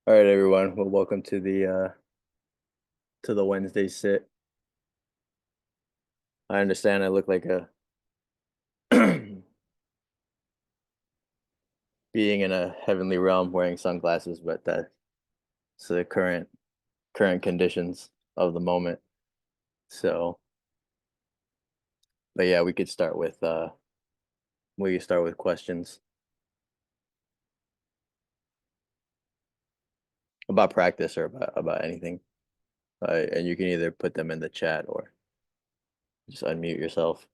All right, everyone. Well, welcome to the Wednesday sit. I understand I look like a being in a heavenly realm wearing sunglasses, but that's the current conditions of the moment. So, but yeah, we could start with questions about practice or about anything. And you can either put them in the chat or just unmute yourself.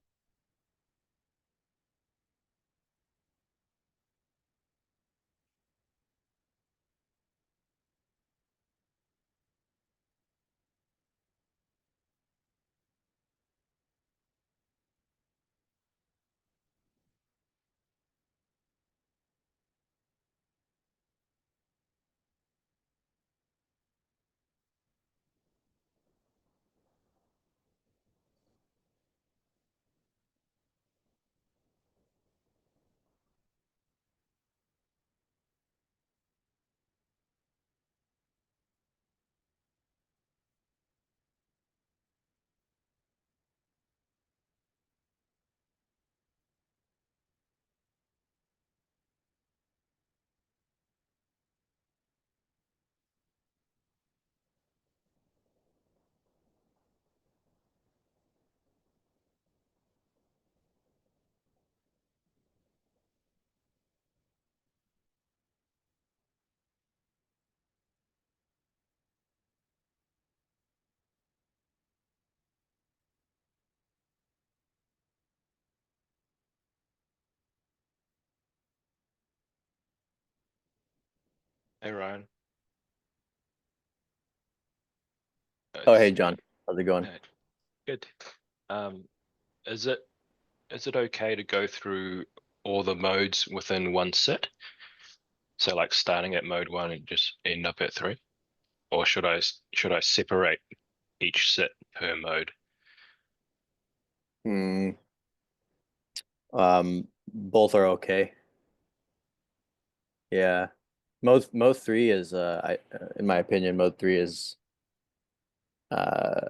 Hey Ryan. Oh, hey, It's John. How's it going? uh, good. Um, is it okay to go through all the modes within one sit? So like starting at mode one and just end up at three, or should I separate each sit per mode? Hmm. Both are okay. Yeah. Mode three is in my opinion, mode three is uh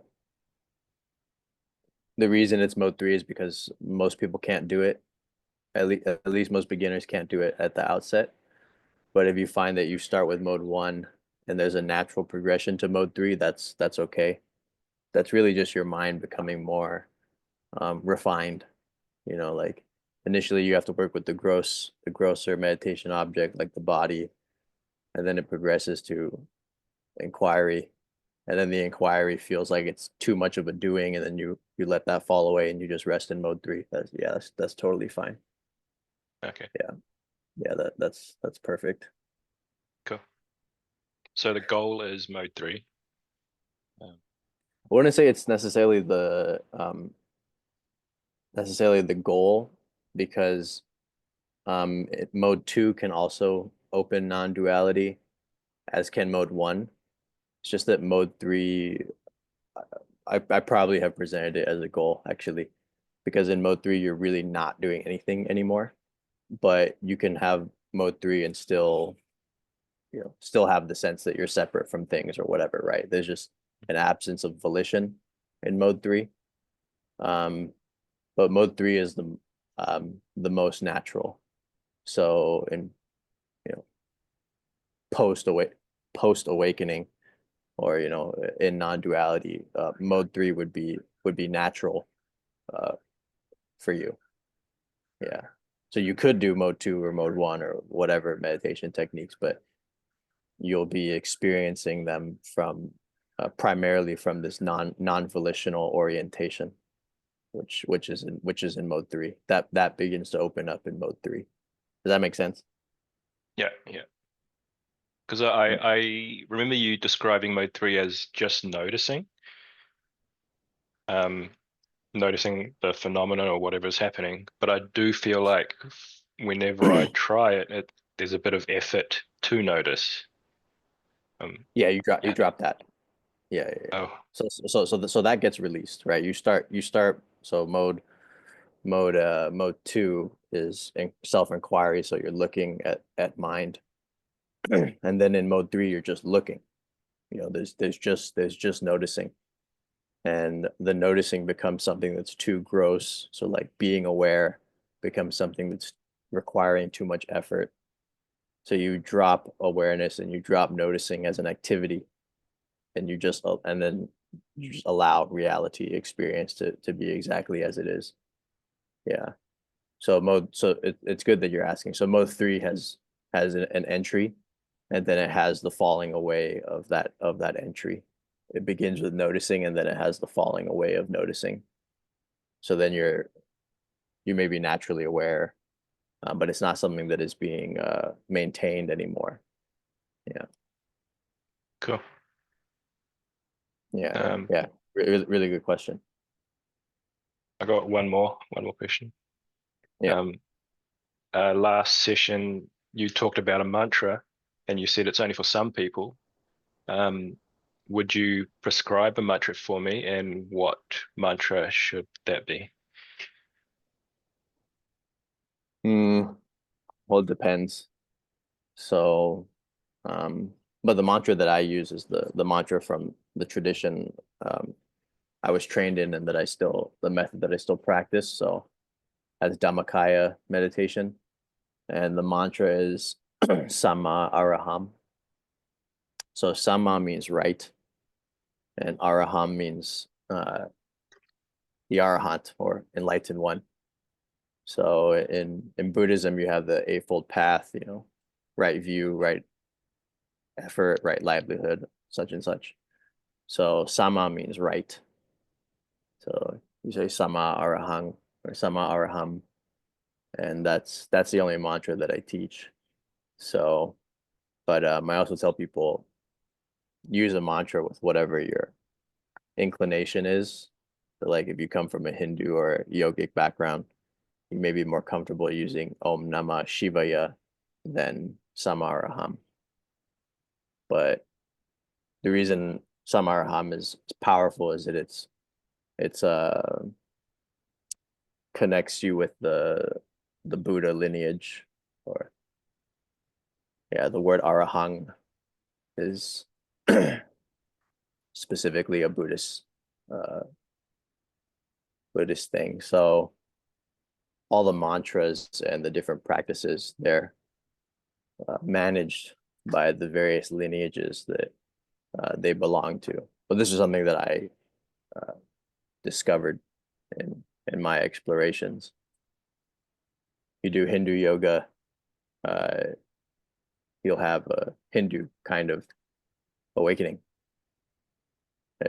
the reason it's mode three is because most people can't do it. At least most beginners can't do it at the outset. But if you find that you start with mode one and there's a natural progression to mode three, that's okay. That's really just your mind becoming more refined. Like initially you have to work with the grosser meditation object like the body, and then it progresses to inquiry, and then the inquiry feels like it's too much of a doing, and then you let that fall away and you just rest in mode three. That's totally fine. Okay, Yeah, yeah, that's perfect. cool. So the goal is mode three. Um, I wouldn't say it's necessarily the goal, because mode two can also open non-duality, as can mode one. It's just that mode three, I probably have presented it as a goal actually, because in mode three you're really not doing anything anymore, but you can have mode three and still have the sense that you're separate from things or whatever, right? There's just an absence of volition in mode three. Um, but mode three is the most natural. So in you know post awake post awakening, or in non-duality, mode three would be natural uh for you. Yeah. So you could do mode two or mode one or whatever meditation techniques, but you'll be experiencing them from primarily from this non-volitional orientation, which is in mode three. That begins to open up in mode three. Does that make sense? yeah, yeah. Because I remember you describing mode three as just noticing, um, noticing the phenomenon or whatever's happening. But I do feel like whenever I try it, there's a bit of effort to notice. Yeah, you drop Yeah. that. Yeah, yeah, yeah. Oh, So that gets released, right? You start. So mode two is self inquiry. So you're looking at mind. And then in mode 3, you're just looking. There's just noticing. And the noticing becomes something that's too gross. So like being aware becomes something that's requiring too much effort. So you drop awareness and you drop noticing as an activity, and then you just allow reality experience to be exactly as it is. Yeah. It's good that you're asking. So mode 3 has an entry, and then it has the falling away of that entry. It begins with noticing, and then it has the falling away of noticing. So then you may be naturally aware, but it's not something that is being maintained anymore. Yeah, Cool. yeah, Um, yeah. Really, really good question. I got one more question. Yeah. Um, last session you talked about a mantra, and you said it's only for some people. Um, would you prescribe a mantra for me, and what mantra should that be? Well, it depends. So, um, but the mantra that I use is the mantra from the tradition I was trained in, and the method that I still practice. So, as Dhammakaya meditation, and the mantra is Sama Araham. So Sama means right, and Araham means the Arahant, or enlightened one. So in Buddhism, you have the Eightfold Path, right view, right effort, right livelihood, such and such. So Sama means right. So you say Sama Arahang or Sama Araham, and that's the only mantra that I teach. So, but I also tell people, use a mantra with whatever your inclination is. So like if you come from a Hindu or yogic background, you may be more comfortable using Om Namah Shivaya than Samaraham. But the reason Samaraham is powerful is that it's connects you with the Buddha lineage. Or yeah, the word Arahang is specifically a uh, Buddhist thing. So all the mantras and the different practices, they're managed by the various lineages that they belong to. But this is something that I uh, discovered in my explorations. You do Hindu yoga, uh, you'll have a Hindu kind of awakening.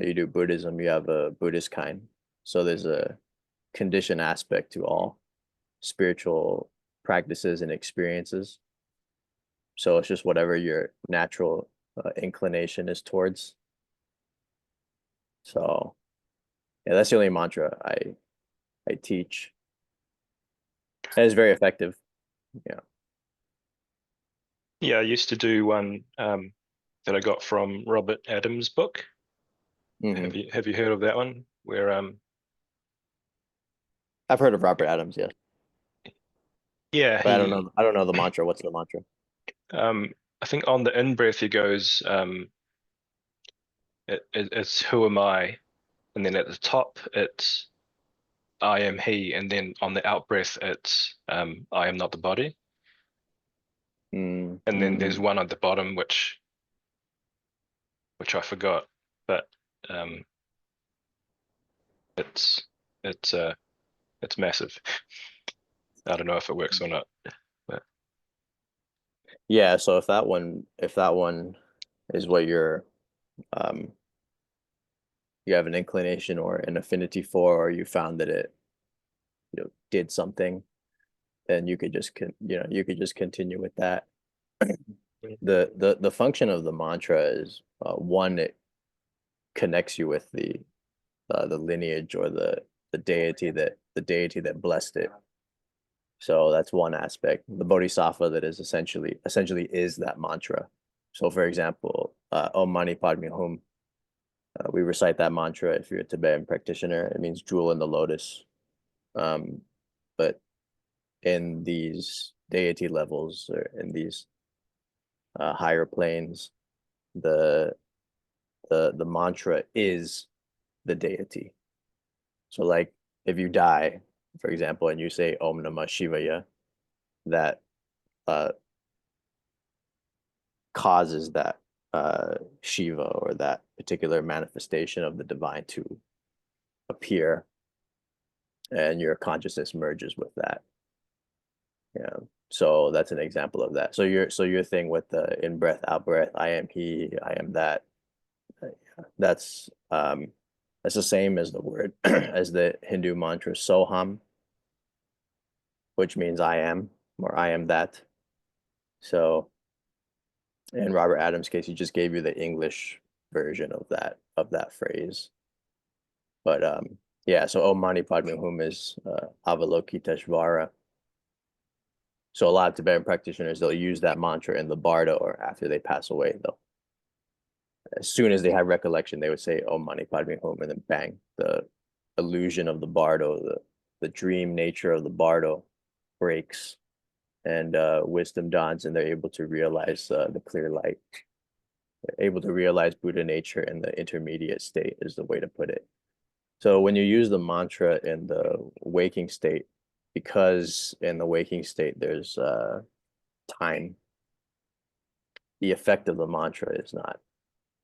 You do Buddhism, you have a Buddhist kind. So there's a condition aspect to all spiritual practices and experiences. So it's just whatever your natural inclination is towards. So yeah, that's the only mantra I teach. And it's very effective. Yeah. Yeah, I used to do one that I got from Robert Adams' book. Hmm. Have you heard of that one? Where I've heard of Robert Adams, yes, yeah, but I don't he know. I don't know the mantra. What's the mantra? I think on the in breath he goes it's who am I, and then at the top it's I am he, and then on the out breath it's I am not the body, and then there's Mm-hmm. one at the bottom which I forgot, but um it's it's uh it's massive. I don't know if it works or not, but Yeah. So if that one is what um, you have an inclination or an affinity for, or you found that it did something, then you could just continue with that. The function of the mantra is one, it connects you with the lineage or the deity that blessed it. So that's one aspect. The bodhisattva that is essentially is that mantra. So for example, Om Mani Padme Hum, we recite that mantra if you're a Tibetan practitioner. It means jewel in the lotus. Um, but in these deity levels, or in these higher planes, the the mantra is the deity. So like if you die, for example, and you say Om Namah Shivaya, that uh, causes that Shiva or that particular manifestation of the divine to appear, and your consciousness merges with that. Yeah. So that's an example of that. So your thing with the in breath, out breath, I am he, I am that. That's that's the same as the word as the Hindu mantra Soham, which means I am or I am that. So in Robert Adams' case, he just gave you the English version of that phrase. But yeah, so Om Mani Padme Hum is Avalokiteshvara. So a lot of Tibetan practitioners, they'll use that mantra in the bardo or after they pass away. They'll, as soon as they have recollection, they would say Om Mani Padme Hum, and then bang, the illusion of the bardo, the dream nature of the bardo breaks, and wisdom dawns, and they're able to realize the clear light. They're able to realize Buddha nature in the intermediate state is the way to put it. So when you use the mantra in the waking state, because in the waking state there's time, the effect of the mantra is not,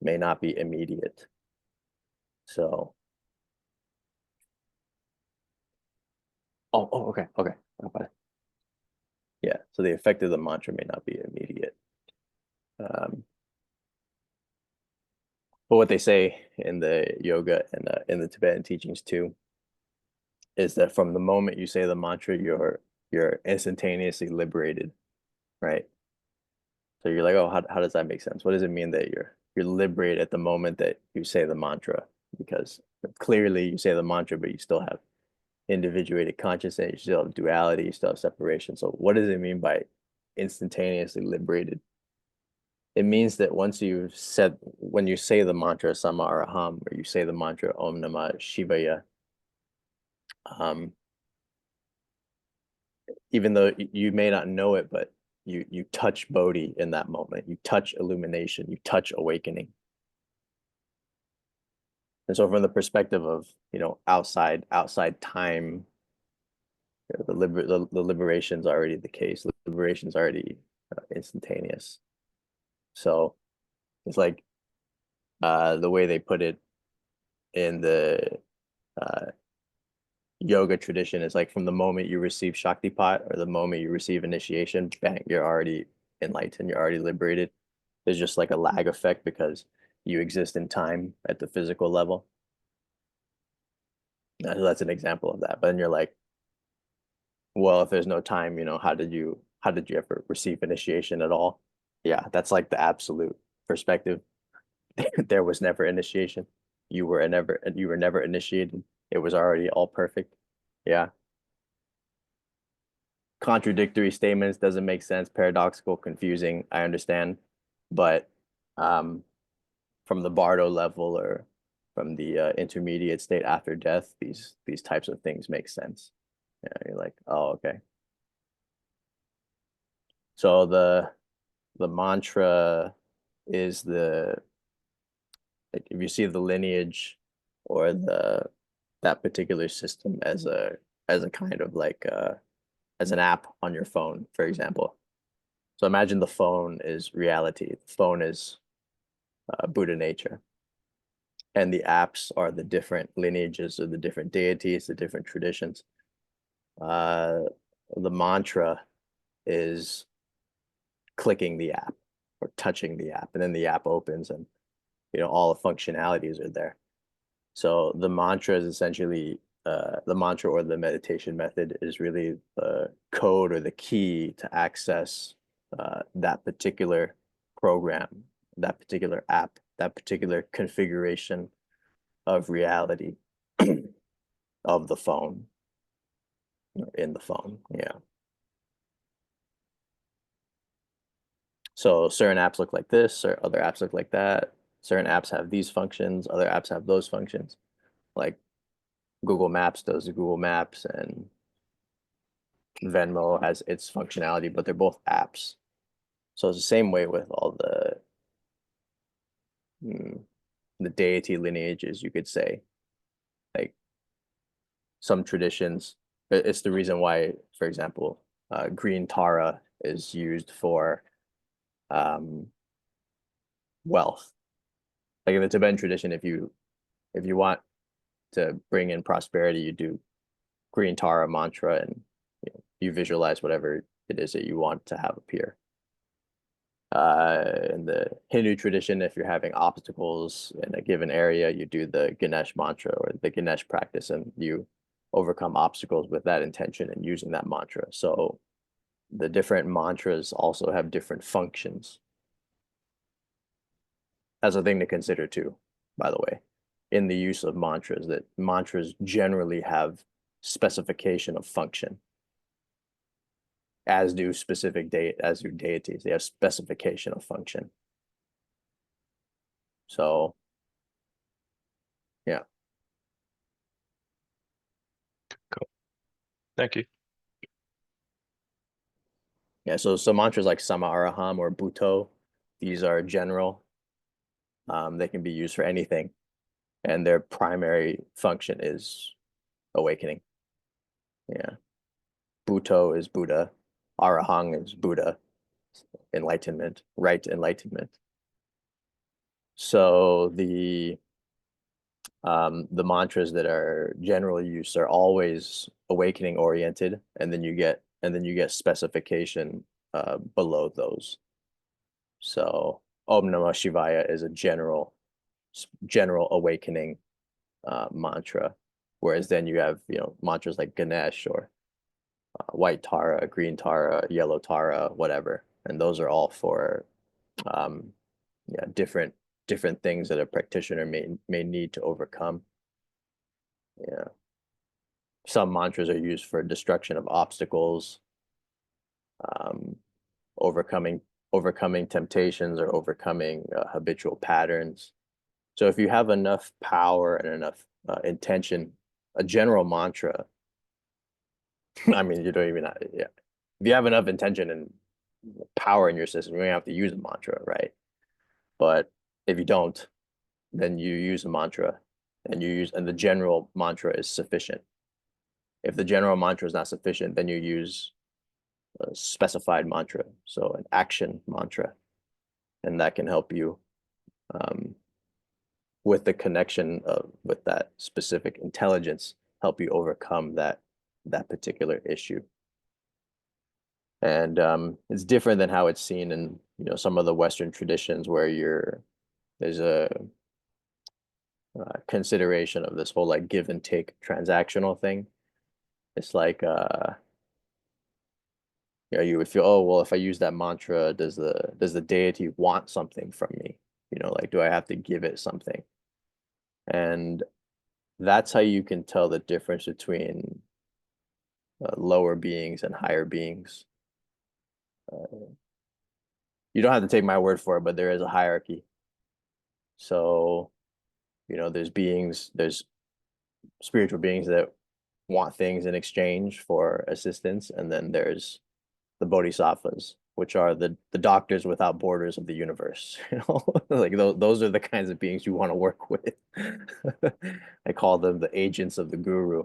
may not be immediate. So, okay, okay. Yeah, so the effect of the mantra may not be immediate. But what they say in the yoga and in the Tibetan teachings too is that from the moment you say the mantra, you're instantaneously liberated, right? So you're like, oh, how does that make sense? What does it mean that you're liberated at the moment that you say the mantra? Because clearly you say the mantra, but you still have individuated consciousness, you still have duality, you still have separation. So what does it mean by instantaneously liberated? It means that once you've said, when you say the mantra Sama Araham, or you say the mantra Om Namah Shivaya, um, even though you may not know it, but you touch Bodhi in that moment. You touch illumination. You touch awakening. And so, from the perspective of outside time, the liberation's already the case. Liberation's already instantaneous. So it's like the way they put it in the uh, yoga tradition is like from the moment you receive Shaktipat or the moment you receive initiation, bang, you're already enlightened, you're already liberated. There's just like a lag effect because you exist in time at the physical level. So that's an example of that. But then you're like, well, if there's no time, how did you ever receive initiation at all? Yeah, that's like the absolute perspective. There was never initiation. You were never initiated. It was already all perfect. Yeah. Contradictory statements doesn't make sense, paradoxical, confusing, I understand. But um from the Bardo level or from the intermediate state after death, these types of things make sense. Yeah, you're like, oh, okay. So the mantra is like if you see the lineage or the that particular system as a kind of like as an app on your phone, for example. So imagine the phone is reality. The phone is Buddha nature, and the apps are the different lineages of the different deities, the different traditions. Uh, the mantra is clicking the app or touching the app, and then the app opens, and all the functionalities are there. So the mantra is essentially the mantra or the meditation method is really the code or the key to access that particular program, that particular app, that particular configuration of reality of the phone, in the phone. Yeah. So certain apps look like this, or other apps look like that. Certain apps have these functions, other apps have those functions. Like Google Maps does the Google Maps, and Venmo has its functionality, but they're both apps. So it's the same way with all mm, the deity lineages, you could say. Like some traditions, it's the reason why, for example, green Tara is used for um, wealth. Like in the Tibetan tradition, if you want to bring in prosperity, you do green Tara mantra and you visualize whatever it is that you want to have appear. In the Hindu tradition, if you're having obstacles in a given area, you do the Ganesh mantra or the Ganesh practice, and you overcome obstacles with that intention and using that mantra. So the different mantras also have different functions. As a thing to consider too, by the way, in the use of mantras, that mantras generally have specification of function, as do as do deities. They have specification of function. So yeah. Cool. Thank you. Yeah, so some mantras like Sama Araham or Bhutto, these are general. They can be used for anything, and their primary function is awakening. Yeah. Bhutto is Buddha. Arahang is Buddha, enlightenment, right enlightenment. So the mantras that are general use are always awakening oriented, and then you get specification below those. So Om Namah Shivaya is a general awakening mantra, whereas then you have mantras like Ganesh or white Tara, green Tara, yellow Tara, whatever, and those are all for um, yeah different things that a practitioner may need to overcome. Yeah, some mantras are used for destruction of obstacles, um, overcoming overcoming temptations or overcoming habitual patterns. So if you have enough power and enough intention, a general mantra, I mean, you don't even, yeah. If you have enough intention and power in your system, you don't have to use a mantra, right? But if you don't, then you use a mantra and the general mantra is sufficient. If the general mantra is not sufficient, then you use a specified mantra, so an action mantra, and that can help you um, with the connection with that specific intelligence, help you overcome that particular issue. And it's different than how it's seen in some of the Western traditions where there's a consideration of this whole like give and take transactional thing. It's like you would feel, oh well, if I use that mantra, does the deity want something from me? Like do I have to give it something? And that's how you can tell the difference between lower beings and higher beings. You don't have to take my word for it, but there is a hierarchy. So, there's spiritual beings that want things in exchange for assistance, and then there's the bodhisattvas, which are the doctors without borders of the universe. Like those are the kinds of beings you want to work with. I call them the agents of the guru.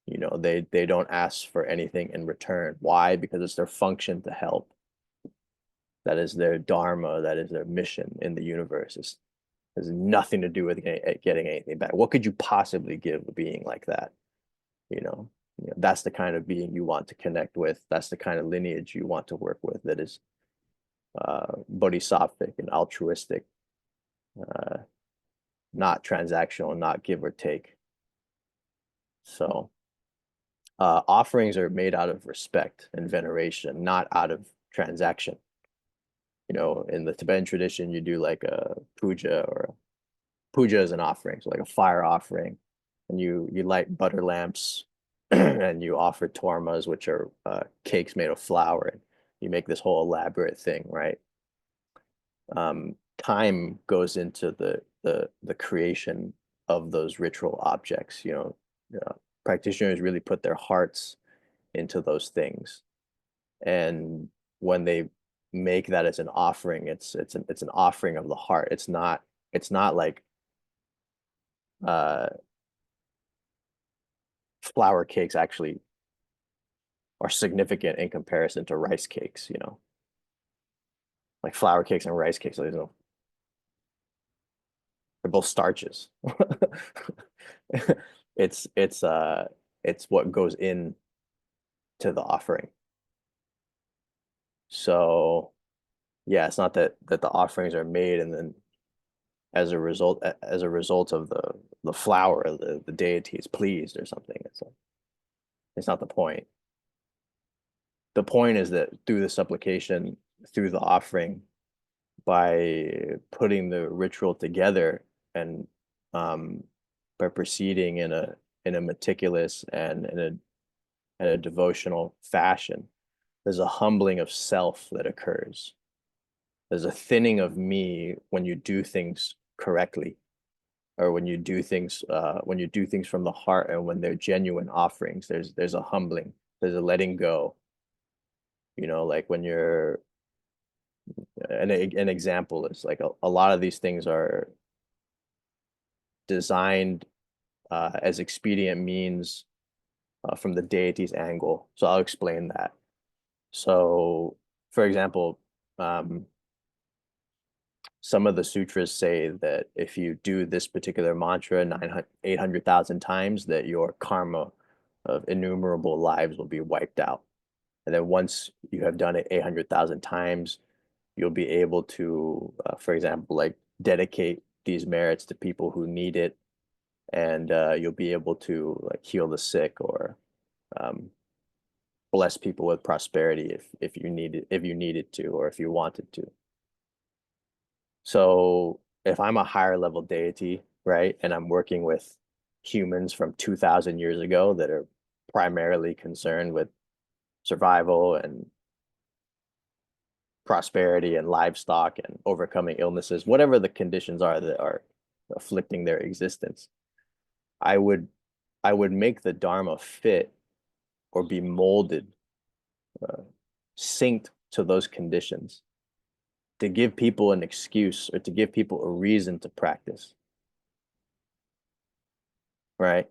They don't ask for anything in return. Why? Because it's their function to help. That is their dharma. That is their mission in the universe. It has nothing to do with getting anything back. What could you possibly give a being like that? That's the kind of being you want to connect with. That's the kind of lineage you want to work with. That is bodhisattvic and altruistic, uh, not transactional, not give or take. So offerings are made out of respect and veneration, not out of transaction. In the Tibetan tradition, you do like a puja, or puja is an offering, so like a fire offering, and you light butter lamps and you offer tormas, which are cakes made of flour, and you make this whole elaborate thing, right? Time goes into the creation of those ritual objects. Practitioners really put their hearts into those things, and when they make that as an offering. It's an offering of the heart. It's not like uh flour cakes actually are significant in comparison to rice cakes, you know. Like flour cakes and rice cakes, there's no, they're both starches. It's it's uh it's what goes in to the offering. So yeah, it's not that the offerings are made and then as a result of the flower, the deity is pleased or something. It's not the point. The point is that through the supplication, through the offering, by putting the ritual together and um, by proceeding in a meticulous and in a devotional fashion, there's a humbling of self that occurs. There's a thinning of me when you do things correctly, or when you do things from the heart and when they're genuine offerings. There's a humbling, there's a letting go. You know, like when you're an example is like a lot of these things are designed as expedient means from the deity's angle. So I'll explain that. So, for example, um, some of the sutras say that if you do this particular mantra 800,000 times, that your karma of innumerable lives will be wiped out. And then once you have done it 800,000 times, you'll be able to, for example, like dedicate these merits to people who need it, and you'll be able to like heal the sick or um, bless people with prosperity if you needed to or if you wanted to. So if I'm a higher level deity, right, and I'm working with humans from 2,000 years ago that are primarily concerned with survival and prosperity and livestock and overcoming illnesses, whatever the conditions are that are afflicting their existence, I would I would make the Dharma fit or be molded, uh, synced to those conditions to give people an excuse or to give people a reason to practice, right?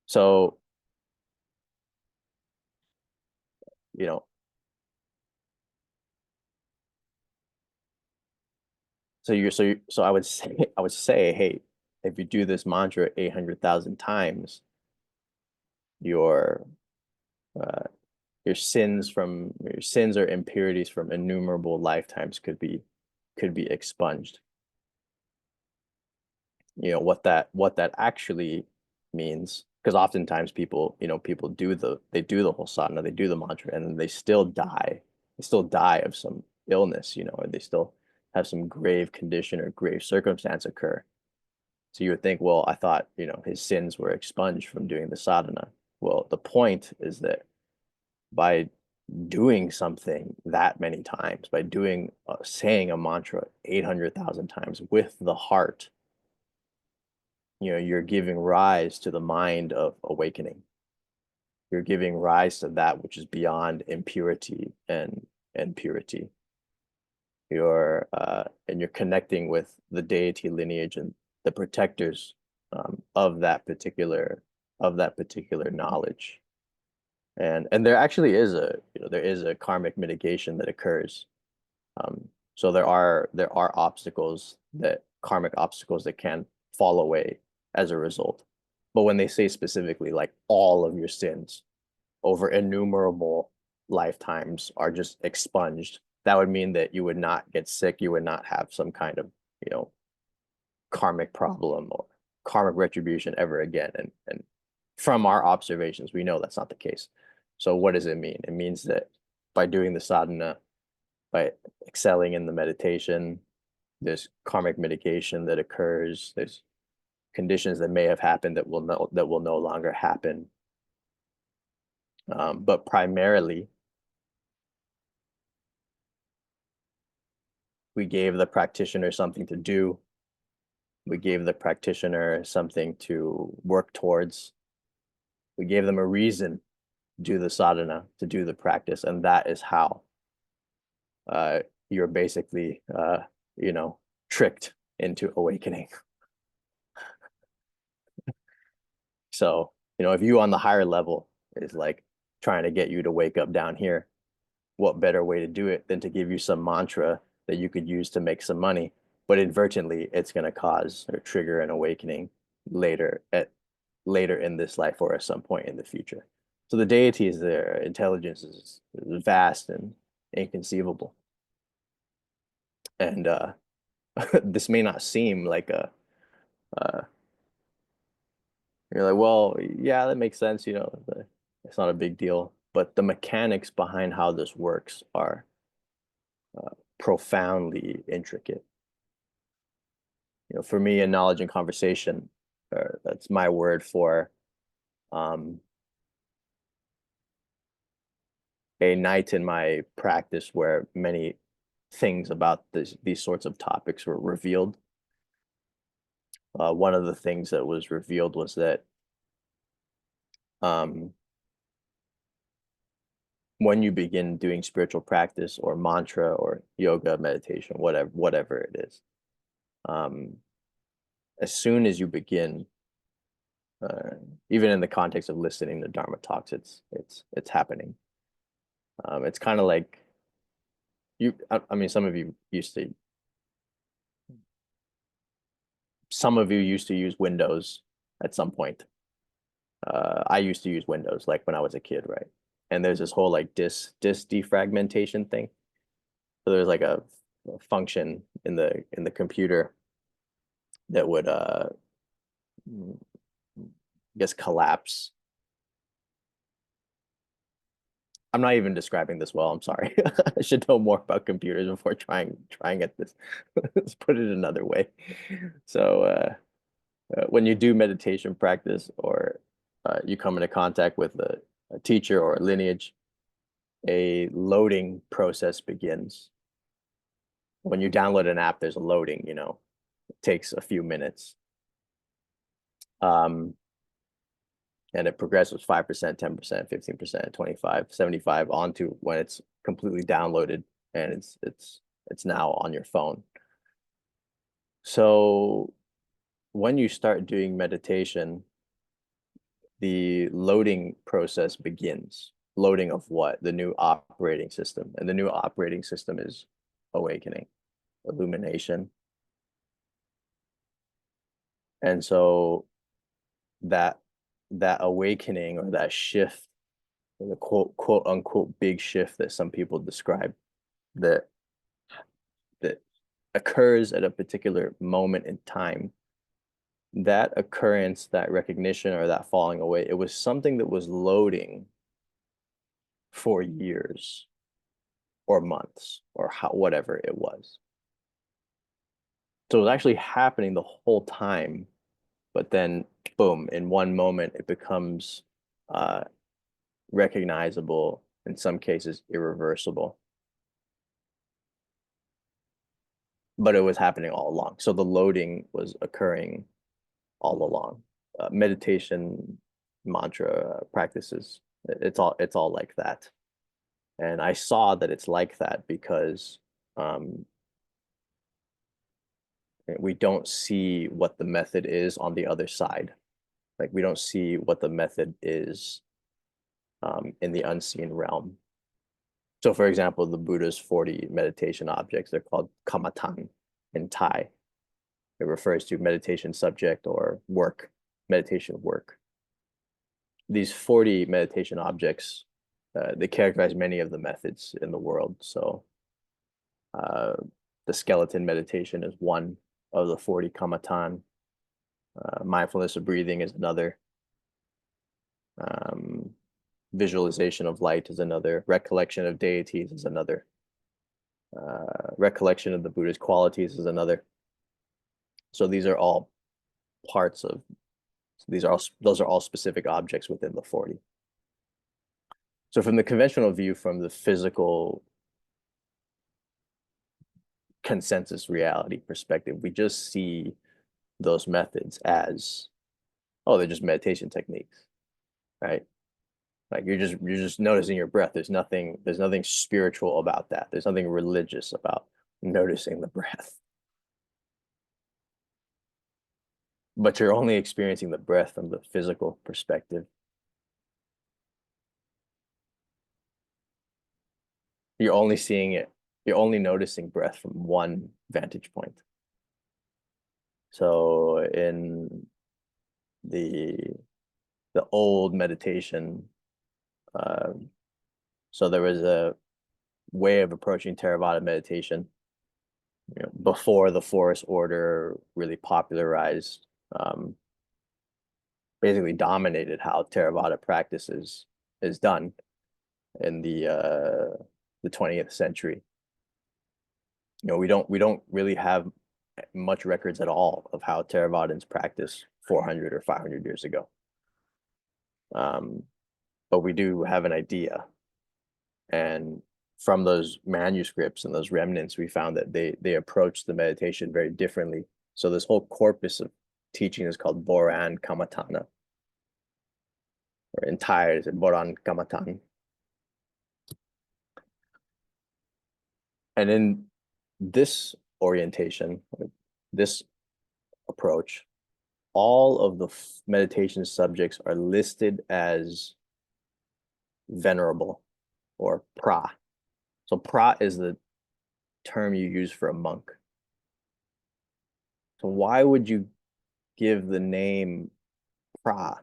So, you know, so I would say, hey, if you do this mantra 800,000 times, your uh, your sins or impurities from innumerable lifetimes could be expunged. You know what that actually means, because oftentimes people, you know, people they do the whole sadhana, they do the mantra, and they still die. They still die of some illness, you know, or they still have some grave condition or grave circumstance occur. So you would think, well, I thought, you know, his sins were expunged from doing the sadhana. Well, the point is that by doing something that many times, by doing saying a mantra 800,000 times with the heart, you know, you're giving rise to the mind of awakening. You're giving rise to that which is beyond impurity and purity. And you're connecting with the deity lineage and the protectors of that particular knowledge. And there actually is a, you know, there is a karmic mitigation that occurs. So there are obstacles, that karmic obstacles that can fall away as a result. But when they say specifically like all of your sins over innumerable lifetimes are just expunged, that would mean that you would not get sick, you would not have some kind of, you know, karmic problem or karmic retribution ever again. And from our observations, we know that's not the case. So what does it mean? It means that by doing the sadhana, by excelling in the meditation, there's karmic mitigation that occurs. There's conditions that may have happened that will no longer happen. But primarily, we gave the practitioner something to do. We gave the practitioner something to work towards. We gave them a reason to do the sadhana, to do the practice, and that is how. you're basically, tricked into awakening. So, if you on the higher level is like trying to get you to wake up down here, what better way to do it than to give you some mantra that you could use to make some money, but inadvertently it's going to cause or trigger an awakening later in this life or at some point in the future. So the deities, their intelligence is vast and inconceivable. And this may not seem like uh, you're like, well, yeah, that makes sense, it's not a big deal. But the mechanics behind how this works are profoundly intricate. For me, in knowledge and conversation, that's my word for um, a night in my practice where many things about these sorts of topics were revealed. One of the things that was revealed was that um, when you begin doing spiritual practice or mantra or yoga, meditation, whatever it is, um, as soon as you begin, uh, even in the context of listening to Dharma talks, it's happening. It's kind of like I mean, some of you used to use Windows at some point. I used to use Windows like when I was a kid, right? And there's this whole like disk defragmentation thing. So there's like a function in the computer that would I guess collapse. I'm not even describing this well. I'm sorry. I should know more about computers before trying at this. Let's put it another way. So when you do meditation practice or you come into contact with a teacher or a lineage, a loading process begins. When you download an app, there's a loading, it takes a few minutes. And it progresses 5%, 10%, 15%, 25, 75 onto when it's completely downloaded and it's now on your phone. So when you start doing meditation, the loading process begins. Loading of what? The new operating system. And the new operating system is awakening, illumination. And so that awakening or that shift, the quote unquote big shift that some people describe that that occurs at a particular moment in time, that occurrence, that recognition or that falling away, it was something that was loading for years or months or whatever it was. So it was actually happening the whole time, but then boom, in one moment it becomes recognizable, in some cases irreversible. But it was happening all along. So the loading was occurring all along. Meditation, mantra practices, it's all like that. And I saw that it's like that because we don't see what the method is on the other side. Like we don't see what the method is in the unseen realm. So for example, the Buddha's 40 meditation objects, they're called kamatan in Thai. It refers to meditation subject or work, meditation work. These 40 meditation objects, they characterize many of the methods in the world. So the skeleton meditation is one of the 40 kamatan. Mindfulness of breathing is another. Visualization of light is another. Recollection of deities is another. Recollection of the Buddha's qualities is another. So these are all parts of, those are all specific objects within the 40. So from the conventional view, from the physical consensus reality perspective, we just see those methods as, oh, they're just meditation techniques, right? Like you're just noticing your breath. There's nothing spiritual about that. There's nothing religious about noticing the breath. But you're only experiencing the breath from the physical perspective. You're only seeing it. You're only noticing breath from one vantage point. So in the the old meditation, uh, so there was a way of approaching Theravada meditation, before the forest order really popularized, um, basically dominated how Theravada practice is done in the 20th century. We don't really have much records at all of how Theravadins practiced 400 or 500 years ago. But we do have an idea. And from those manuscripts and those remnants, we found that they approached the meditation very differently. So this whole corpus of teaching is called Boran Kamatana, or entire is Boran Kamatan. And in this orientation, this approach, all of the meditation subjects are listed as venerable or pra. So pra is the term you use for a monk. So why would you give the name pra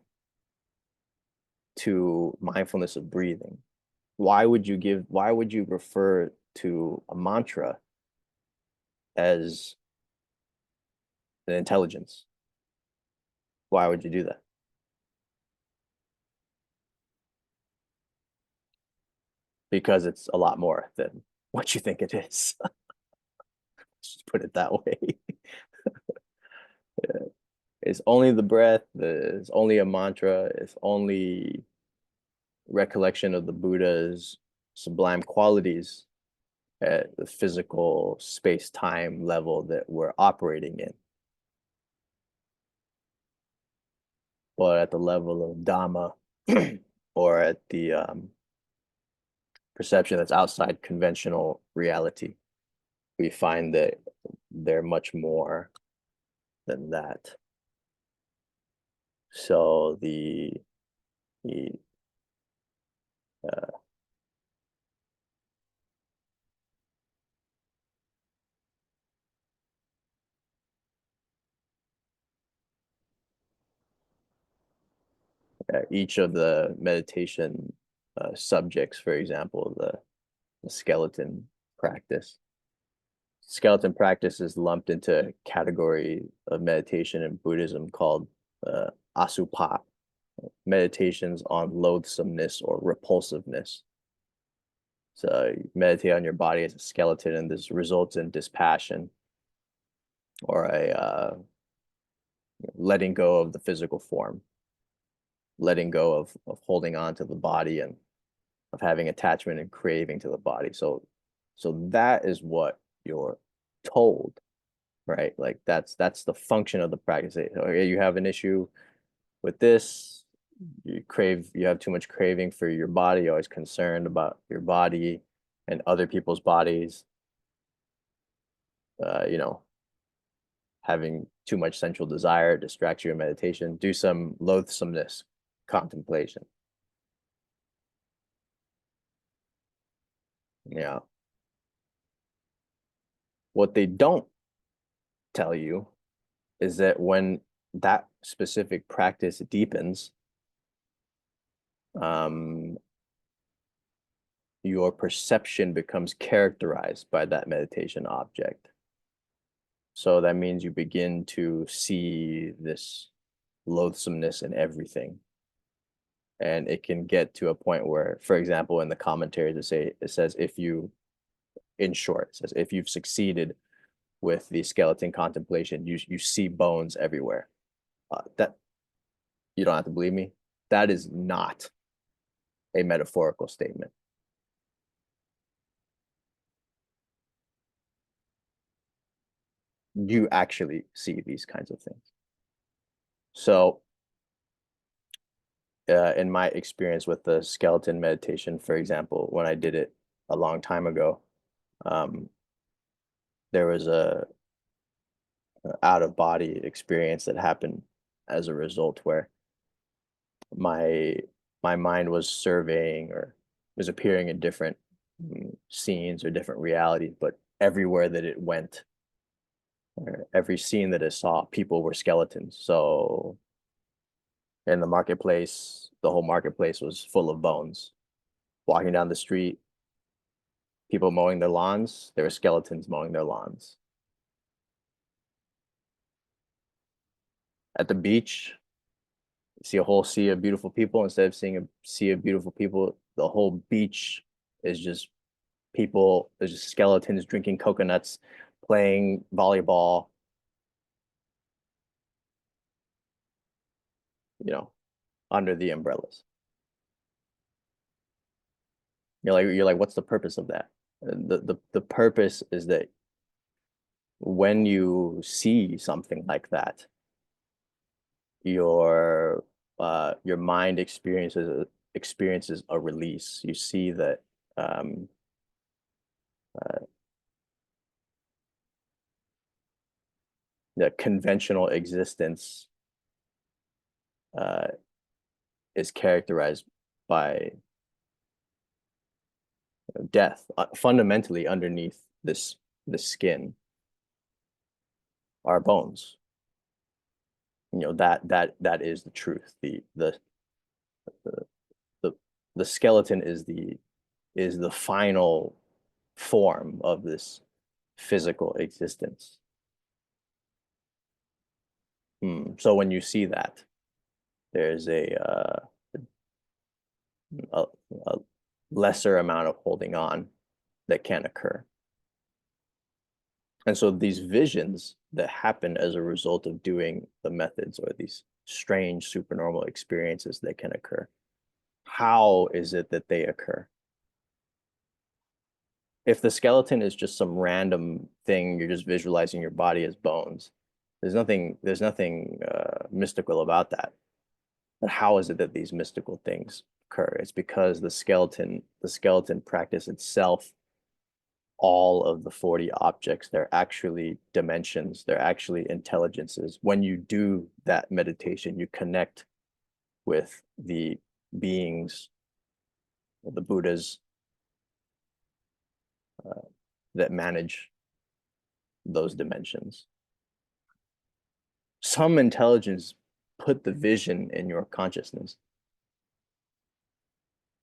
to mindfulness of breathing? Why would you refer to a mantra as an intelligence? Why would you do that? Because it's a lot more than what you think it is. Just put it that way. It's only the breath, it's only a mantra, it's only recollection of the Buddha's sublime qualities at the physical space-time level that we're operating in. But at the level of Dhamma, or at the perception that's outside conventional reality, we find that they're much more than that. So the uh, each of the meditation subjects, for example, the skeleton practice. Skeleton practice is lumped into a category of meditation in Buddhism called asupa, meditations on loathsomeness or repulsiveness. So you meditate on your body as a skeleton, and this results in dispassion, or a letting go of the physical form, letting go of holding on to the body, and of having attachment and craving to the body. So that is what you're told, right? Like that's the function of the practice. Okay, you have an issue with this, you have too much craving for your body, you're always concerned about your body and other people's bodies, you know, having too much sensual desire distracts you in meditation. Do some loathsomeness contemplation. Yeah. What they don't tell you is that when that specific practice deepens, um, your perception becomes characterized by that meditation object. So that means you begin to see this loathsomeness in everything. And it can get to a point where, for example, in the commentaries, it says if you, in short, it says if you've succeeded with the skeleton contemplation, you see bones everywhere. That you don't have to believe me. That is not a metaphorical statement. You actually see these kinds of things. So in my experience with the skeleton meditation, for example, when I did it a long time ago, um, there was a out of body experience that happened as a result where my my mind was surveying or was appearing in different scenes or different realities, but everywhere that it went, or every scene that it saw, people were skeletons. So in the marketplace, the whole marketplace was full of bones. Walking down the street, people mowing their lawns, there were skeletons mowing their lawns. At the beach, you see a whole sea of beautiful people. Instead of seeing a sea of beautiful people, the whole beach is just people, there's just skeletons drinking coconuts, playing volleyball, under the umbrellas. You're like, what's the purpose of that? The purpose is that when you see something like that, your mind experiences a release. You see that um, uh, the conventional existence uh, is characterized by death. Fundamentally, underneath this skin are bones. That is the truth. The the the skeleton is the final form of this physical existence. So when you see that, there's a, a lesser amount of holding on that can occur. And so these visions that happen as a result of doing the methods, or these strange supernormal experiences that can occur, how is it that they occur? If the skeleton is just some random thing, you're just visualizing your body as bones, there's nothing mystical about that. But how is it that these mystical things occur? It's because the skeleton practice itself, all of the 40 objects, they're actually dimensions, they're actually intelligences. When you do that meditation, you connect with the beings, the Buddhas, uh, that manage those dimensions. Some intelligence put the vision in your consciousness.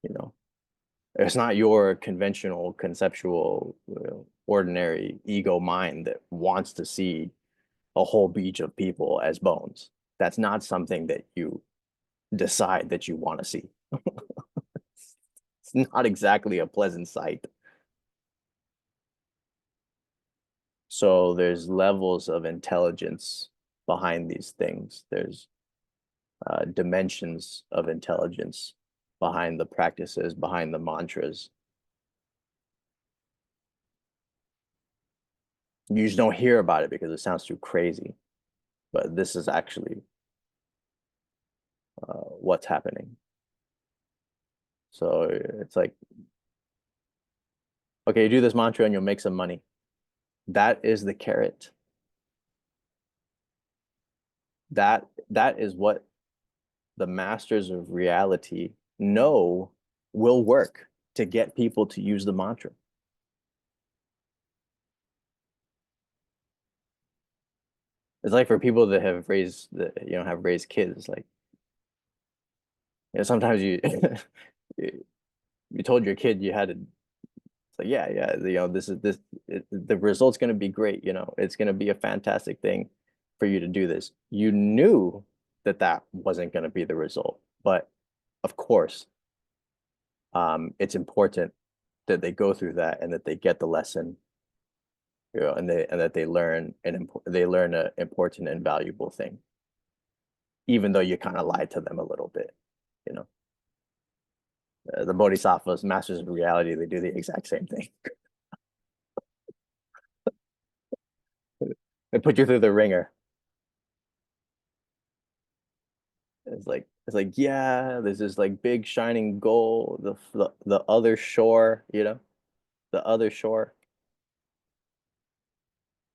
You know, it's not your conventional, conceptual, ordinary ego mind that wants to see a whole beach of people as bones. That's not something that you decide that you want to see. It's not exactly a pleasant sight. So there's levels of intelligence behind these things. There's dimensions of intelligence behind the practices, behind the mantras. You just don't hear about it because it sounds too crazy, but this is actually what's happening. So it's like, okay, you do this mantra and you'll make some money. That is the carrot. That is what the masters of reality know will work to get people to use the mantra. It's like for people that have raised kids, like, sometimes you you told your kid you had to. It's like, yeah, the result's going to be great. It's going to be a fantastic thing for you to do this. You knew that wasn't going to be the result, but of course, it's important that they go through that and that they get the lesson, and that they learn an important and valuable thing, even though you kind of lied to them a little bit, you know. The bodhisattvas, masters of reality, they do the exact same thing. They put you through the ringer. It's like, It's like, yeah, there's this like big shining goal, the other shore, the other shore.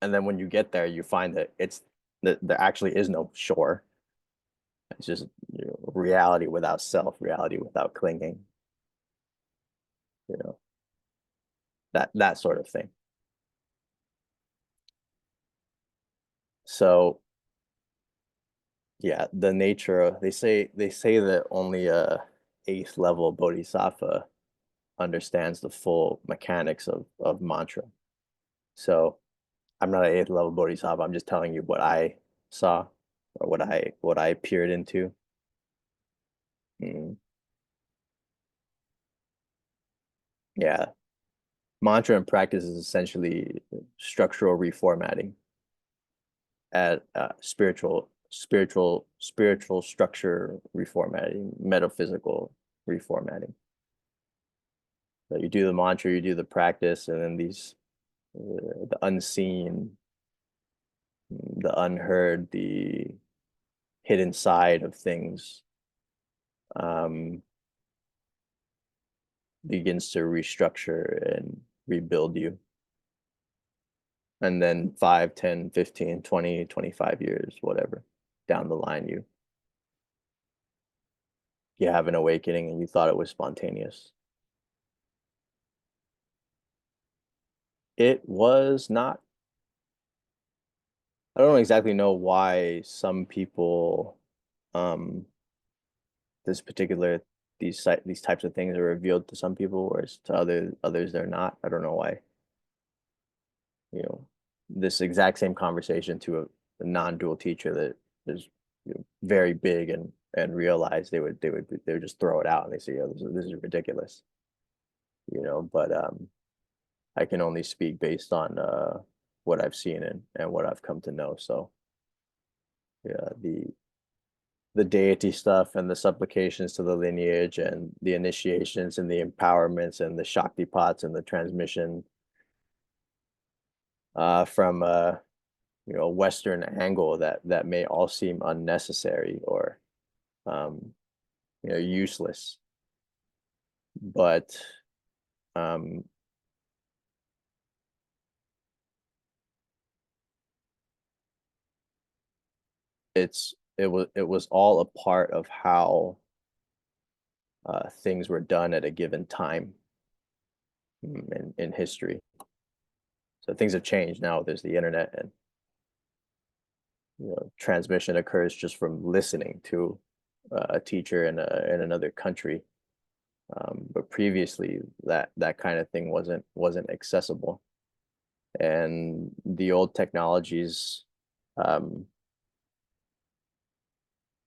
And then when you get there, you find that it's that there actually is no shore. It's just reality without self, reality without clinging, you know, that sort of thing. So yeah, the nature of they say that only a eighth level bodhisattva understands the full mechanics of mantra. So I'm not an eighth level bodhisattva. I'm just telling you what I saw or what I peered into. Mm, yeah, mantra and practice is essentially structural reformatting at spiritual structure reformatting, metaphysical reformatting. So you do the mantra, you do the practice, and then the unseen, the unheard, the hidden side of things um, begins to restructure and rebuild you. And then 5, 10, 15, 20, 25 years, whatever, down the line, you have an awakening and you thought it was spontaneous. It was not. I don't exactly know why some people, um, this particular these types of things are revealed to some people, whereas to others they're not. I don't know why. You know, this exact same conversation to a non-dual teacher that is very big and realize they would just throw it out and they say, "Oh, this is ridiculous," But I can only speak based on what I've seen and what I've come to know. So yeah, the deity stuff and the supplications to the lineage and the initiations and the empowerments and the Shakti pots and the transmission from a Western angle that may all seem unnecessary or um, useless, but um, it was all a part of how things were done at a given time in history. So things have changed now. There's the internet, and transmission occurs just from listening to a teacher in another country. But previously, that kind of thing wasn't accessible, and the old technologies, um,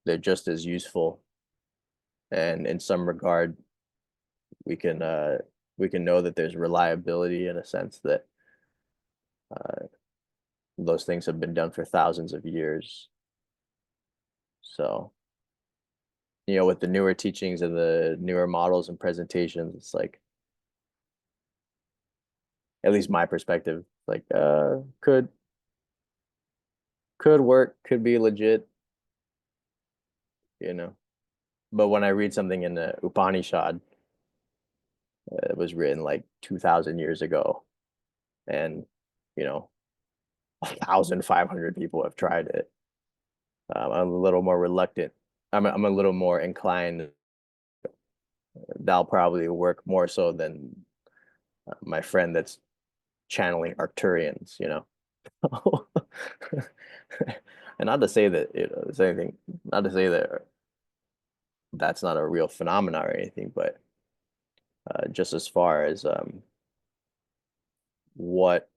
they're just as useful. And in some regard, we can uh, we can know that there's reliability in a sense that uh, those things have been done for thousands of years. So, with the newer teachings and the newer models and presentations, it's like, at least my perspective, like, could work, could be legit, you know. But when I read something in the Upanishad, it was written like 2,000 years ago, and you know, 1,500 people have tried it. I'm a little more reluctant. I'm a little more inclined. That'll probably work more so than my friend that's channeling Arcturians. And not to say that it's anything, not to say that that's not a real phenomenon or anything, but just as far as what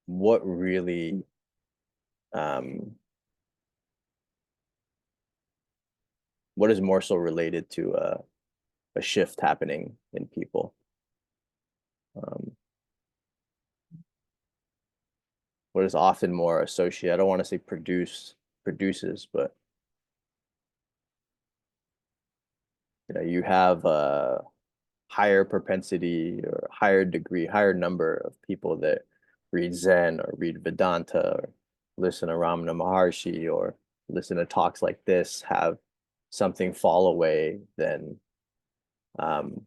what really um, what is more so related to a shift happening in people. Um, what is often more associated, I don't want to say produces, but you have a higher propensity or higher degree, higher number of people that read Zen or read Vedanta or listen to Ramana Maharshi or listen to talks like this have something fall away, then um,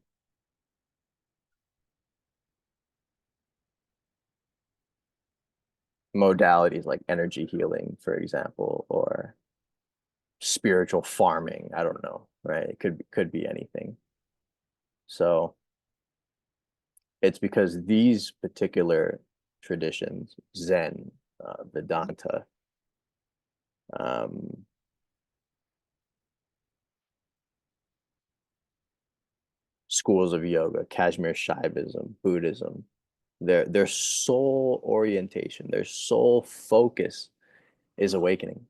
modalities like energy healing, for example, or spiritual farming. I don't know, right? It could be anything. So it's because these particular traditions, Zen, Vedanta, um, schools of yoga, Kashmir Shaivism, Buddhism, their sole orientation, their sole focus is awakening.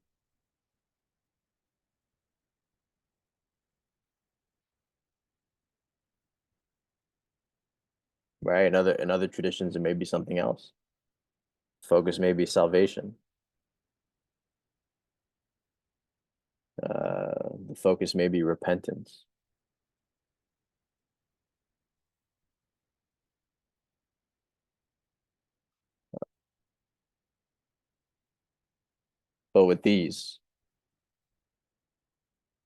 Right? In other traditions, it may be something else. Focus may be salvation. The focus may be repentance. But with these,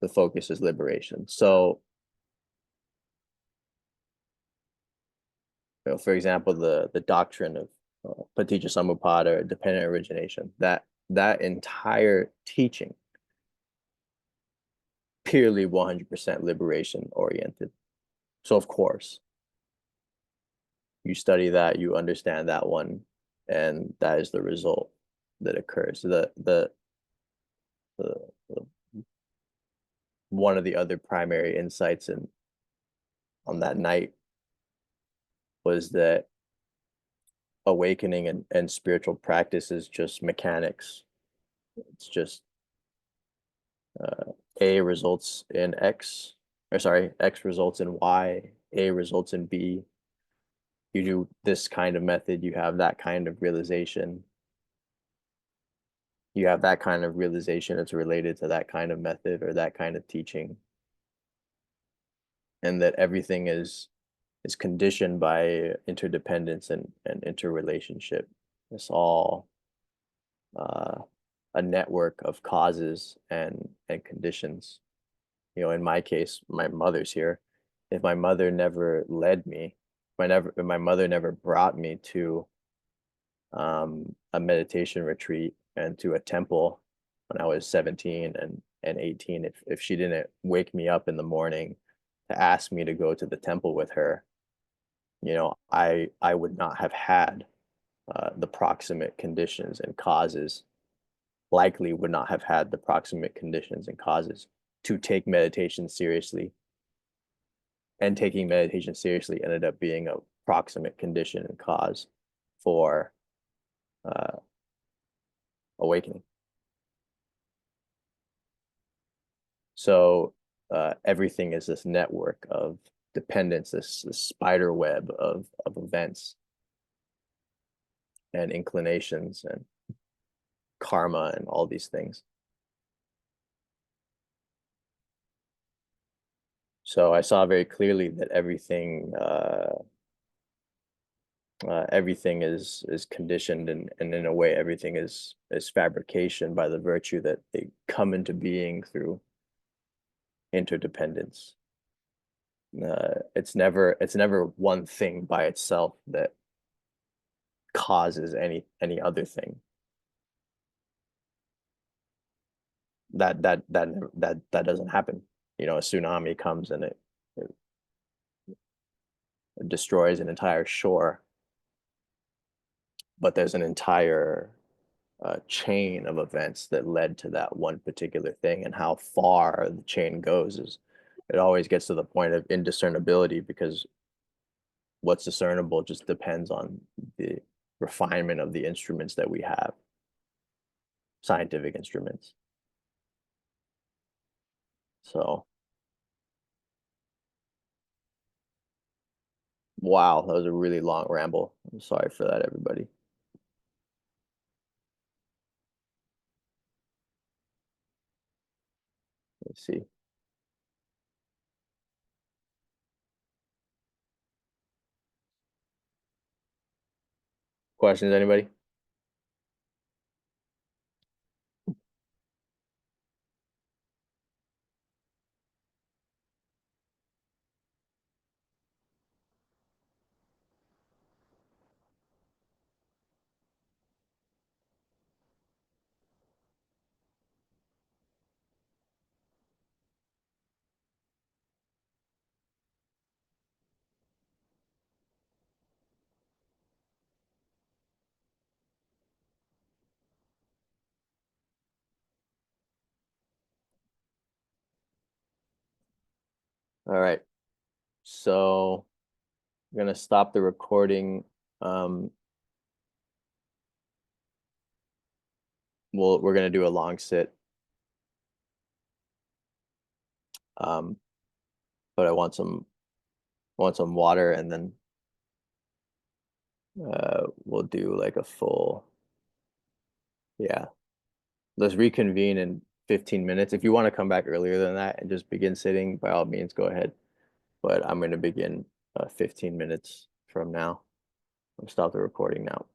the focus is liberation. So, for example, the doctrine of paticca samuppada, or dependent origination, that entire teaching purely 100% liberation oriented. So of course, you study that, you understand that one, and that is the result that occurs. The one of the other primary insights in on that night was that awakening and spiritual practice is just mechanics. It's just uh, A results in X, or sorry, X results in Y, A results in B. You do this kind of method, you have that kind of realization. You have that kind of realization, it's related to that kind of method or that kind of teaching. And that everything is conditioned by interdependence and interrelationship. It's all uh, a network of causes and conditions. In my case, my mother's here. If my mother never led me, if my mother never brought me to a meditation retreat and to a temple when I was 17 and 18, if she didn't wake me up in the morning to ask me to go to the temple with her, I would not have had the proximate conditions and causes, likely would not have had the proximate conditions and causes to take meditation seriously. And taking meditation seriously ended up being a proximate condition and cause for uh, awakening. So everything is this network of dependence, this spider web of events and inclinations and karma and all these things. So I saw very clearly that everything is conditioned, and in a way everything is fabrication by the virtue that they come into being through interdependence. It's never one thing by itself that causes any other thing. That doesn't happen. A tsunami comes and it destroys an entire shore, but there's an entire chain of events that led to that one particular thing, and how far the chain goes is it always gets to the point of indiscernibility, because what's discernible just depends on the refinement of the instruments that we have, scientific instruments. So, wow, that was a really long ramble. I'm sorry for that, everybody. Let's see. Questions, anybody? All right. So I'm gonna stop the recording. We're gonna do a long sit. Um, but I want some water, and then we'll do like a full, yeah. Let's reconvene in 15 minutes. If you want to come back earlier than that and just begin sitting, by all means, go ahead. But I'm going to begin 15 minutes from now. I'll stop the recording now.